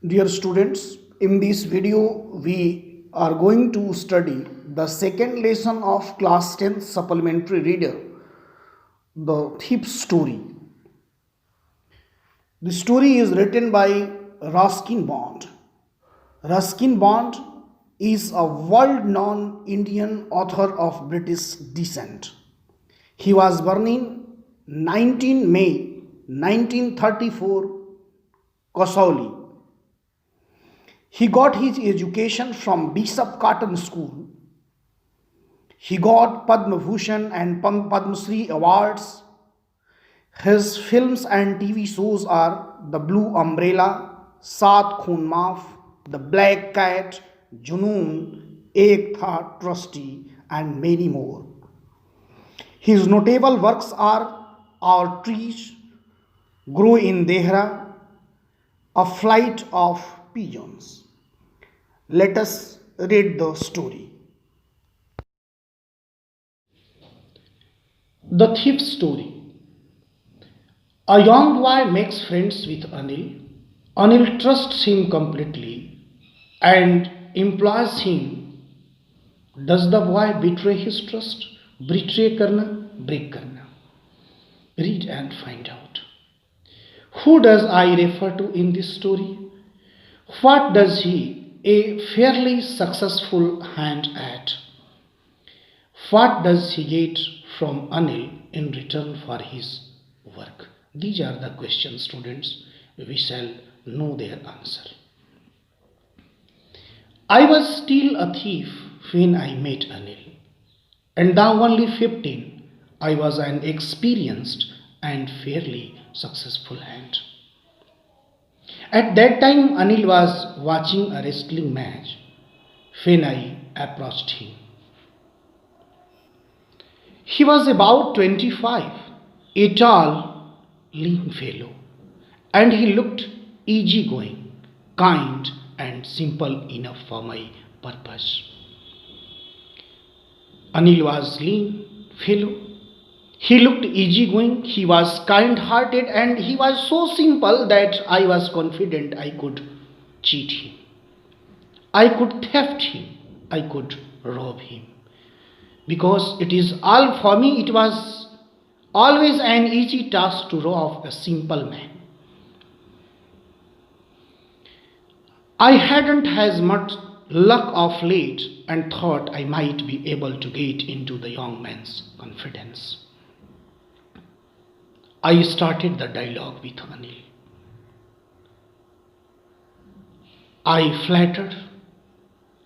Dear students, in this video we are going to study the second lesson of class 10 supplementary reader, the thief story. The story is written by Ruskin Bond. Ruskin Bond is a world-known Indian author of British descent. He was born in 19 May 1934, Kasauli. He got his education from Bishop Cotton School. He got Padma Bhushan and Padma Shri awards. His films and TV shows are The Blue Umbrella, Saat Khoon Maaf, The Black Cat, Junoon, Ek Tha Trusty, and many more. His notable works are Our Trees, Grow in Dehra, A Flight of Pigeons. Let us read the story. The Thief Story. A young boy makes friends with Anil. Anil trusts him completely and employs him. Does the boy betray his trust? Betray karna, break karna. Read and find out. Who does I refer to in this story? What does he, a fairly successful hand at? What does he get from Anil in return for his work? These are the questions, students. We shall know their answer. I was still a thief when I met Anil, and now only 15. I was an experienced and fairly successful hand. At that time, Anil was watching a wrestling match when I approached him. He was about 25, a tall, lean fellow, and he looked easygoing, kind, and simple enough for my purpose. Anil was lean fellow. He looked easygoing, he was kind-hearted, and he was so simple that I was confident I could cheat him. I could theft him. I could rob him. Because it is all for me, it was always an easy task to rob a simple man. I hadn't as much luck of late and thought I might be able to get into the young man's confidence. I started the dialogue with Anil. I flattered.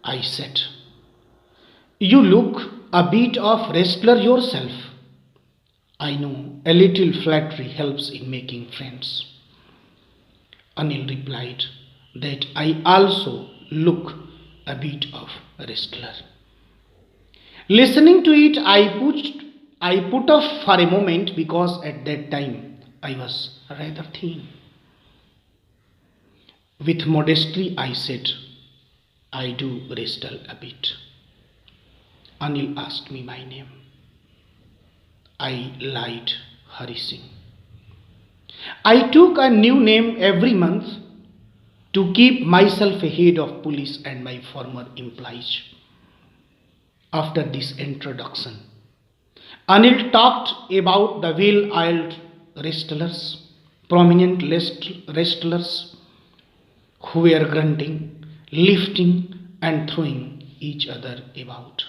I said, "You look a bit of wrestler yourself." I know a little flattery helps in making friends. Anil replied that I also look a bit of wrestler. Listening to it, I put off for a moment because at that time I was rather thin. With modesty, I said, "I do wrestle a bit." Anil asked me my name. I lied, Hari Singh. I took a new name every month to keep myself ahead of police and my former employees. After this introduction, Anil talked about the well-oiled wrestlers, prominent wrestlers who were grunting, lifting, and throwing each other about.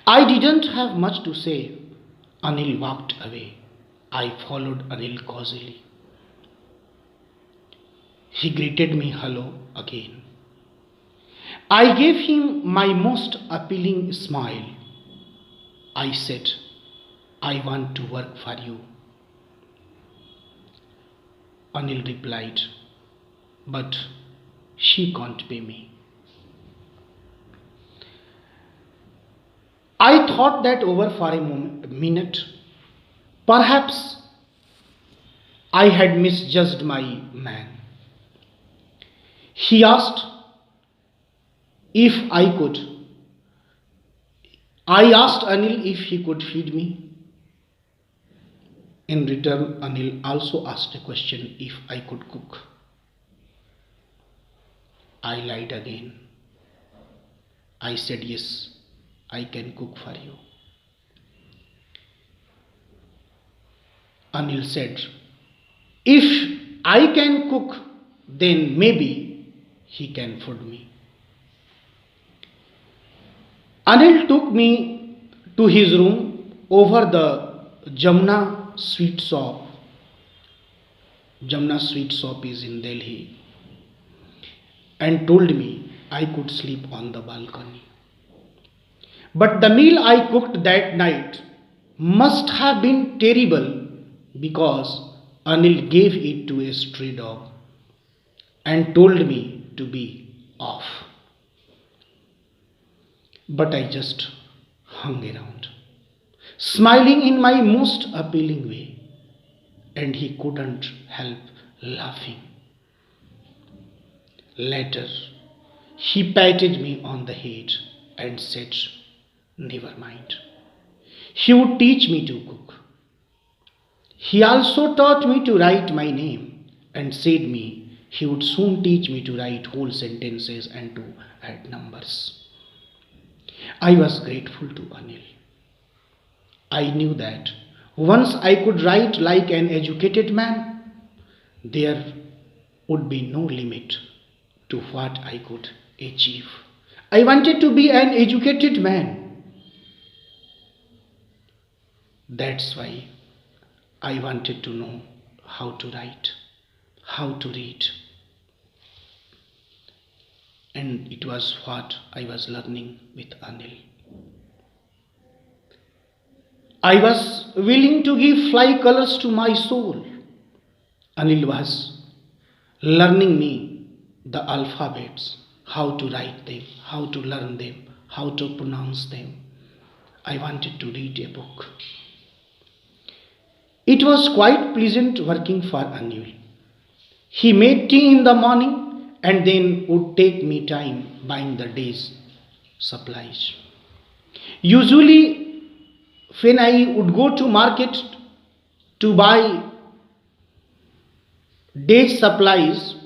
I didn't have much to say. Anil walked away. I followed Anil cautiously. He greeted me hello again. I gave him my most appealing smile. I said, "I want to work for you." Anil replied, "But she can't pay me." I thought that over for a minute. Perhaps I had misjudged my man. He asked if I could. I asked Anil if he could feed me. In return, Anil also asked a question if I could cook. I lied again. I said, yes, I can cook for you. Anil said, if I can cook, then maybe he can feed me. Anil took me to his room over the Jamna sweet shop. Jamna sweet shop is in Delhi, and told me I could sleep on the balcony. But the meal I cooked that night must have been terrible because Anil gave it to a stray dog and told me to be off. But I just hung around, smiling in my most appealing way, and he couldn't help laughing. Later, he patted me on the head and said, never mind. He would teach me to cook. He also taught me to write my name and said me he would soon teach me to write whole sentences and to add numbers. I was grateful to Anil. I knew that once I could write like an educated man, there would be no limit to what I could achieve. I wanted to be an educated man. That's why I wanted to know how to write, how to read. And it was what I was learning with Anil. I was willing to give fly colors to my soul. Anil was learning me the alphabets, how to write them, how to learn them, how to pronounce them. I wanted to read a book. It was quite pleasant working for Anil. He made tea in the morning and then would take me time buying the day's supplies. Usually, when I would go to market to buy day's supplies,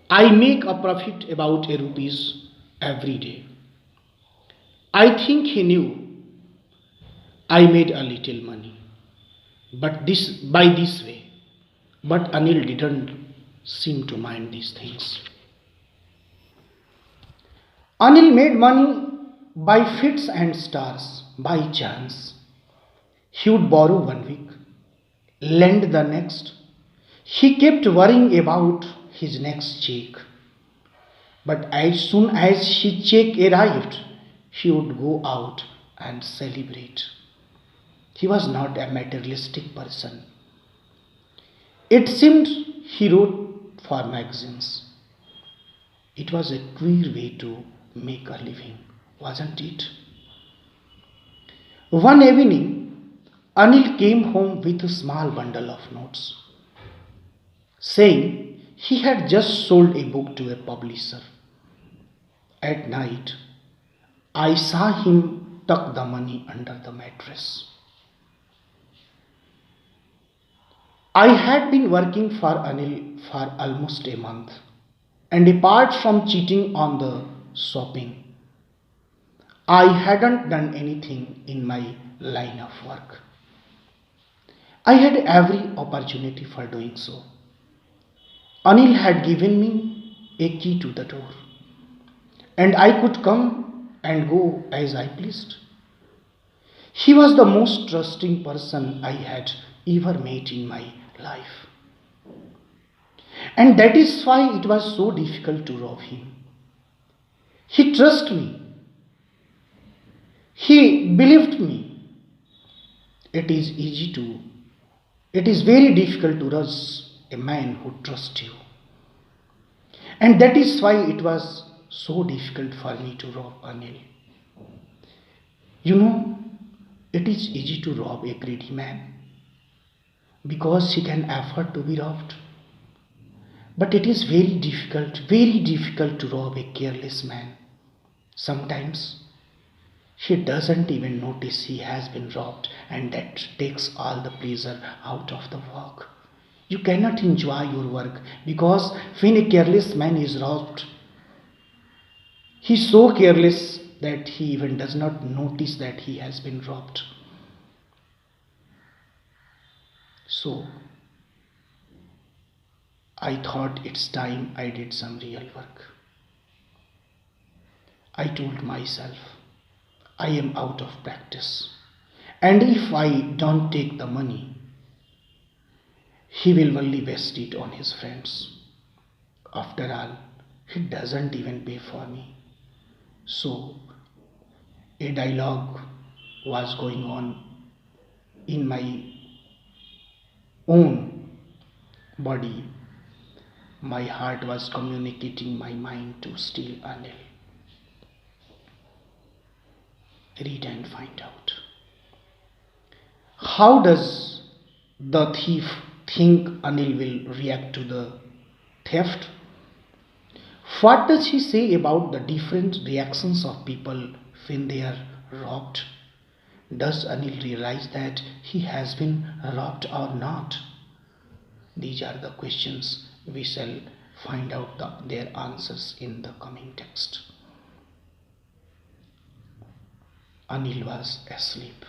I make a profit about a rupees every day. I think he knew I made a little money, but by this way. But Anil didn't seem to mind these things. Anil made money by fits and starts, by chance. He would borrow 1 week, lend the next. He kept worrying about his next check. But as soon as his check arrived, he would go out and celebrate. He was not a materialistic person. It seemed he wrote for magazines. It was a queer way to make a living, wasn't it? One evening, Anil came home with a small bundle of notes, saying he had just sold a book to a publisher. At night, I saw him tuck the money under the mattress. I had been working for Anil for almost a month, and apart from cheating on the shopping, I hadn't done anything in my line of work. I had every opportunity for doing so. Anil had given me a key to the door, and I could come and go as I pleased. He was the most trusting person I had ever met in my life. And that is why it was so difficult to rob him. He trusted me. He believed me. It is very difficult to rob a man who trusts you. And that is why it was so difficult for me to rob Anil. You know, it is easy to rob a greedy man because he can afford to be robbed. But it is very difficult to rob a careless man. Sometimes he doesn't even notice he has been robbed, and that takes all the pleasure out of the work. You cannot enjoy your work because when a careless man is robbed, he is so careless that he even does not notice that he has been robbed. So I thought it's time I did some real work. I told myself, I am out of practice. And if I don't take the money, he will only waste it on his friends. After all, he doesn't even pay for me. So, a dialogue was going on in my own body. My heart was communicating my mind to steal Anil. Read and find out. How does the thief think Anil will react to the theft? What does he say about the different reactions of people when they are robbed? Does Anil realize that he has been robbed or not? These are the questions we shall find out their answers in the coming text. Anil was asleep.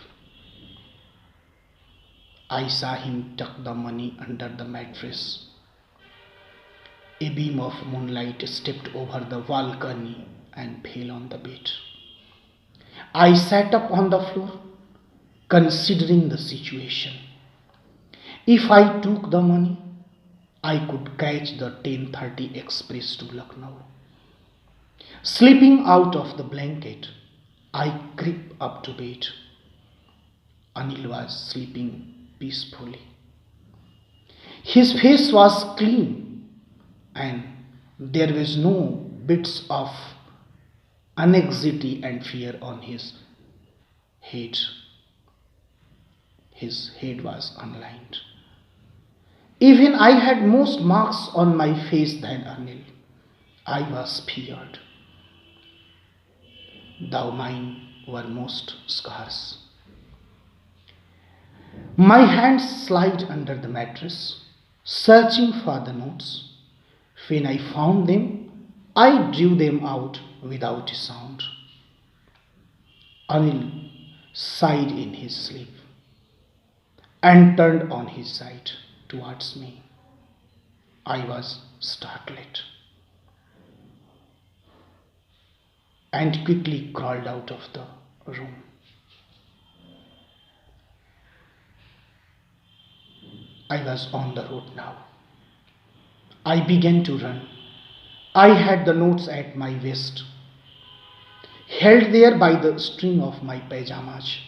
I saw him tuck the money under the mattress. A beam of moonlight stepped over the balcony and fell on the bed. I sat up on the floor, considering the situation. If I took the money, I could catch the 10:30 express to Lucknow. Slipping out of the blanket, I crept up to bed. Anil was sleeping peacefully. His face was clean and there was no bits of anxiety and fear on his head. His head was unlined. Even I had most marks on my face than Anil. I was feared. Thou mine were most scarce. My hands slid under the mattress, searching for the notes. When I found them, I drew them out without a sound. Anil sighed in his sleep and turned on his side towards me. I was startled and quickly crawled out of the room. I was on the road now. I began to run. I had the notes at my waist, held there by the string of my pajamas.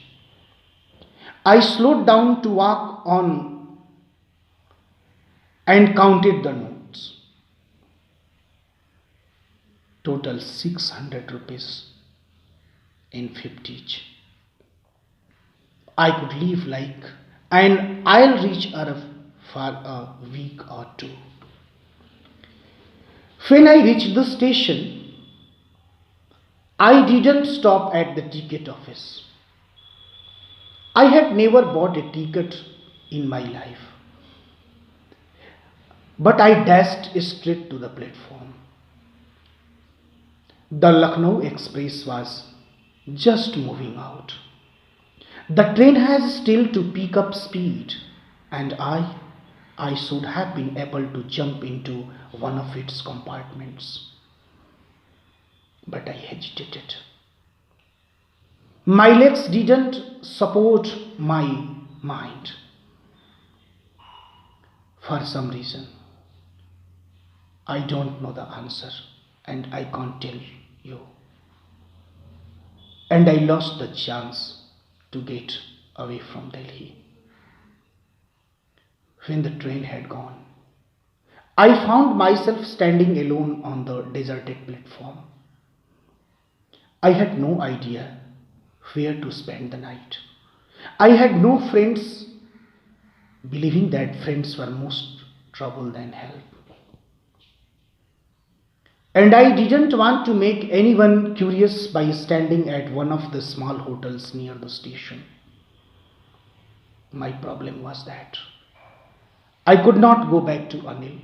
I slowed down to walk on and counted the notes. Total 600 rupees in 50 each. I could live like, and I'll reach Arab for a week or two. When I reached the station, I didn't stop at the ticket office. I had never bought a ticket in my life, but I dashed straight to the platform. The Lucknow Express was just moving out. The train has still to pick up speed, and I should have been able to jump into one of its compartments. But I hesitated. My legs didn't support my mind. For some reason, I don't know the answer and I can't tell you. And I lost the chance to get away from Delhi. When the train had gone, I found myself standing alone on the deserted platform. I had no idea where to spend the night. I had no friends, believing that friends were most trouble than help. And I didn't want to make anyone curious by standing at one of the small hotels near the station. My problem was that I could not go back to Anil,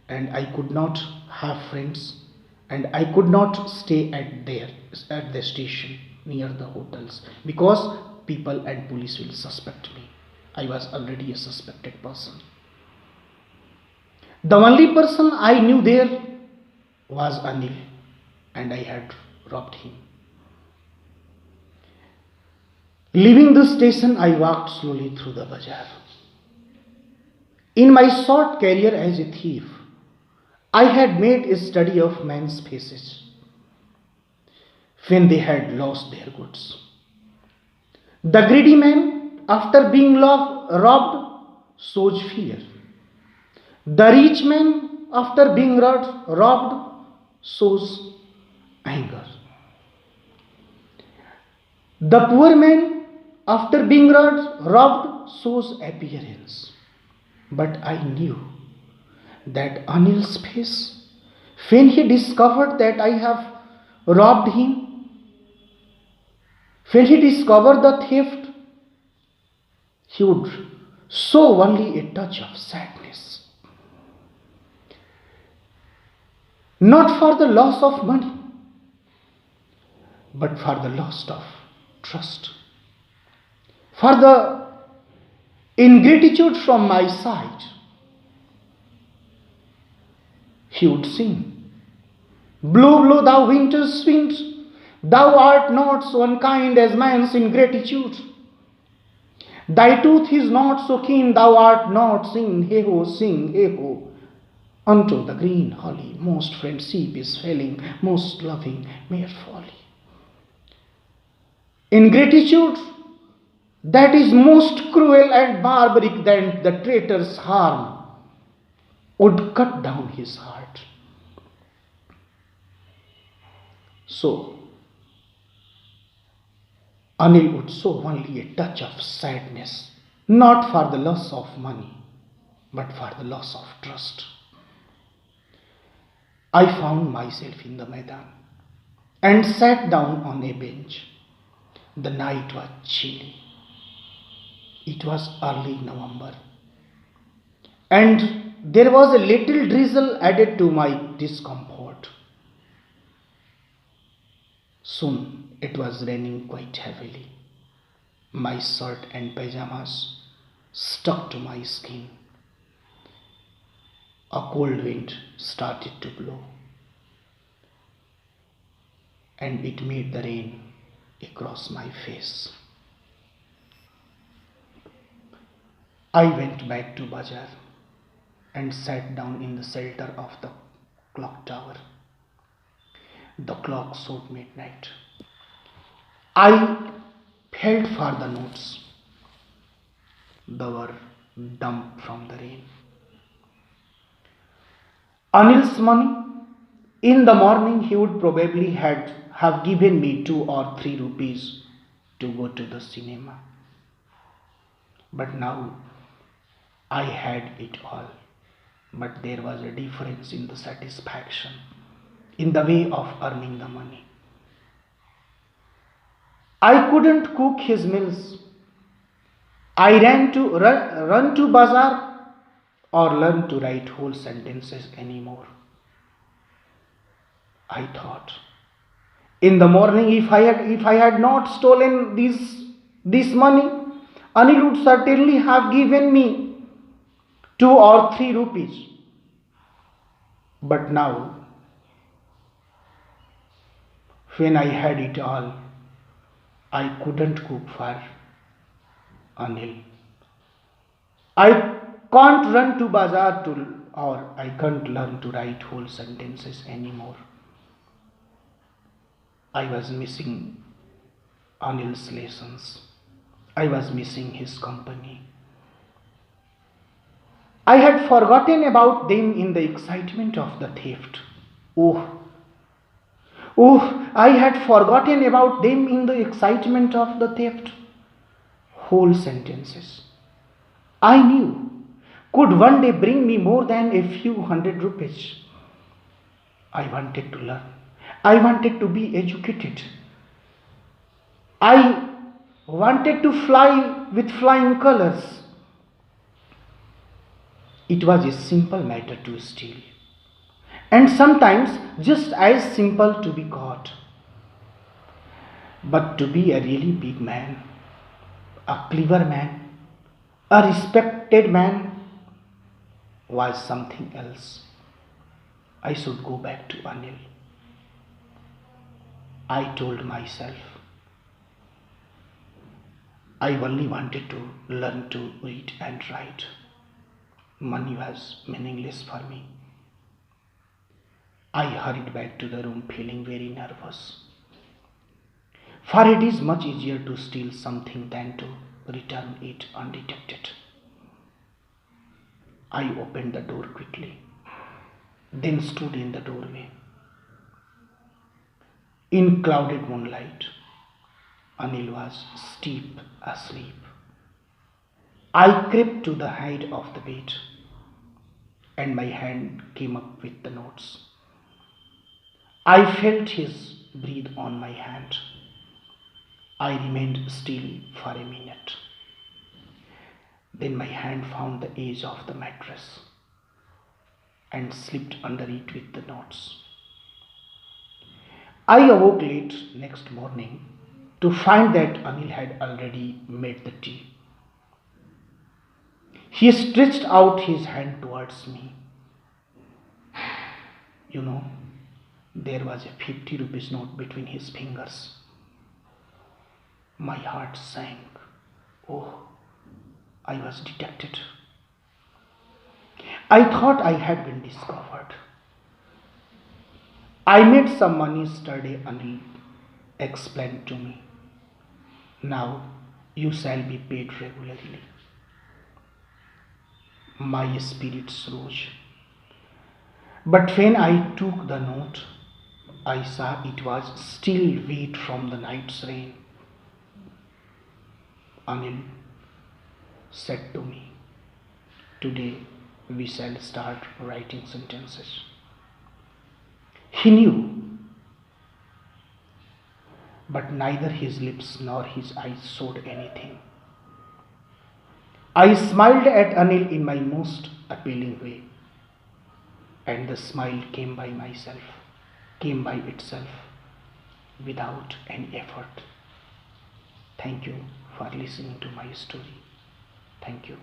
and I could not have friends, and I could not stay at the station near the hotels because people and police will suspect me. I was already a suspected person. The only person I knew there was Anil, and I had robbed him. Leaving the station, I walked slowly through the bazaar. In my short career as a thief, I had made a study of men's faces when they had lost their goods. The greedy man, after being robbed, shows fear. The rich man, after being robbed, shows anger. The poor man, after being robbed, shows appearance. But I knew that Anil's face, when he discovered that I have robbed him, when he discovered the theft, he would show only a touch of sadness. Not for the loss of money, but for the loss of trust. For the ingratitude from my side, he would sing, "Blow, blow, thou winter's wind, thou art not so unkind as man's ingratitude. Thy tooth is not so keen, thou art not seen, sing, hey ho. Unto the green holly, most friendship is failing, most loving mere folly." Ingratitude that is most cruel and barbaric than the traitor's harm would cut down his heart. So, Anil would show only a touch of sadness, not for the loss of money, but for the loss of trust. I found myself in the Maidan and sat down on a bench. The night was chilly. It was early November, and there was a little drizzle added to my discomfort. Soon it was raining quite heavily. My shirt and pajamas stuck to my skin. A cold wind started to blow, and it made the rain across my face. I went back to Bazaar and sat down in the shelter of the clock tower. The clock showed midnight. I felt for the notes. They were damp from the rain. Anil's money. In the morning he would probably have given me 2 or 3 rupees to go to the cinema. But now I had it all. But there was a difference in the satisfaction, in the way of earning the money. I couldn't cook his meals. I run to bazaar or learn to write whole sentences anymore. I thought, in the morning, if I had not stolen this money, Anil would certainly have given me 2 or 3 rupees. But now, when I had it all, I couldn't cook for Anil. I can't run to bazaar or I can't learn to write whole sentences anymore. I was missing Anil's lessons. I was missing his company. I had forgotten about them in the excitement of the theft. Oh, I had forgotten about them in the excitement of the theft. Whole sentences, I knew, could one day bring me more than a few hundred rupees. I wanted to learn. I wanted to be educated. I wanted to fly with flying colors. It was a simple matter to steal, and sometimes just as simple to be caught. But to be a really big man, a clever man, a respected man was something else. I should go back to Anil. I told myself. I only wanted to learn to read and write. Money was meaningless for me. I hurried back to the room feeling very nervous. For it is much easier to steal something than to return it undetected. I opened the door quickly, then stood in the doorway. In clouded moonlight, Anil was steep asleep. I crept to the height of the bed, and my hand came up with the notes. I felt his breath on my hand. I remained still for a minute. Then my hand found the edge of the mattress and slipped under it with the notes. I awoke late next morning to find that Anil had already made the tea. He stretched out his hand towards me. You know, there was a 50 rupees note between his fingers. My heart sank. Oh, I was detected. I thought I had been discovered. I made some money yesterday, Anil explained to me. Now you shall be paid regularly. My spirits rose. But when I took the note, I saw it was still wet from the night's rain. Anil said to me, "Today we shall start writing sentences." He knew, but neither his lips nor his eyes showed anything. I smiled at Anil in my most appealing way, and the smile came by itself, without any effort. Thank you for listening to my story. Thank you.